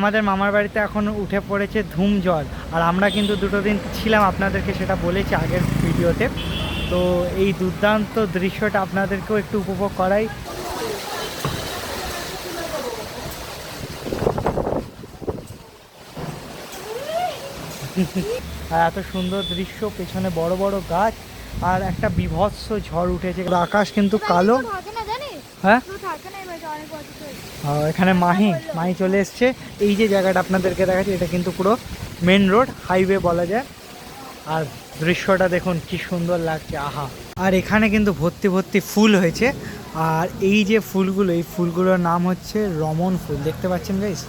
আমাদের মামার বাড়িতে এখন উঠে পড়েছে ধুম জল, আর আমরা কিন্তু দুটো দিন ছিলাম, আপনাদেরকে সেটা বলেছি আগের ভিডিওতে। তো এই দুর্দান্ত দৃশ্যটা আপনাদেরকেও একটু উপভোগ করাই। আর এত সুন্দর দৃশ্য, পেছনে বড় বড় গাছ আর একটা বিভৎস ঝড় উঠেছে, আকাশ কিন্তু কালো। হ্যাঁ, এখানে মাহি চলে এসছে। এই যে জায়গাটা আপনাদেরকে দেখাচ্ছি, এটা কিন্তু পুরো মেন রোড, হাইওয়ে বলা যায়। আর দৃশ্যটা দেখুন কি সুন্দর লাগছে, আহা। আর এখানে কিন্তু ভর্তি ভর্তি ফুল হয়েছে। আর এই যে ফুলগুলো, এই ফুলগুলোর নাম হচ্ছে রমন ফুল, দেখতে পাচ্ছেন গাইস।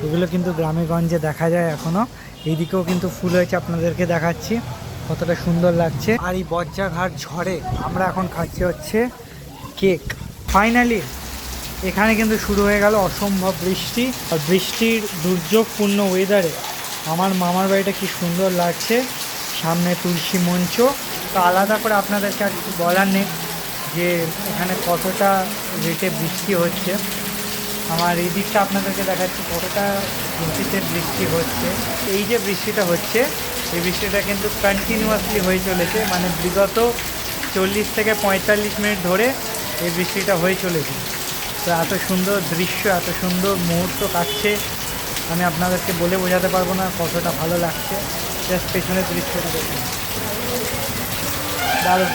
এগুলো কিন্তু গ্রামে গঞ্জে দেখা যায় এখনো। এইদিকেও কিন্তু ফুল হয়েছে, আপনাদেরকে দেখাচ্ছি কতটা সুন্দর লাগছে। আর এই বজ্রাঘাট ঝড়ে আমরা এখন খাচ্ছি হচ্ছে কেক। ফাইনালি এখানে কিন্তু শুরু হয়ে গেল অসম্ভব বৃষ্টি। আর বৃষ্টির দুর্যোগপূর্ণ ওয়েদারে আমার মামার বাড়িটা কি সুন্দর লাগছে। সামনে তুলসী মঞ্চ, তো আলাদা করে আপনাদেরকে আর কিছু বলার নেই যে এখানে কতটা রেটে বৃষ্টি হচ্ছে। আমার এই দিকটা আপনাদেরকে দেখাচ্ছি কতটা গতিতে বৃষ্টি হচ্ছে। এই যে বৃষ্টিটা হচ্ছে, এই বৃষ্টিটা কিন্তু কন্টিনিউয়াসলি হয়ে চলেছে, মানে বিগত 40 থেকে 45 মিনিট ধরে এই বৃষ্টিটা হয়ে চলেছে। তো এত সুন্দর দৃশ্য, এত সুন্দর মুহূর্ত কাটছে, আমি আপনাদেরকে বলে বোঝাতে পারবো না কতটা ভালো লাগছে। জাস্ট পেছনের দৃশ্যটা দেখুন, দারুণ।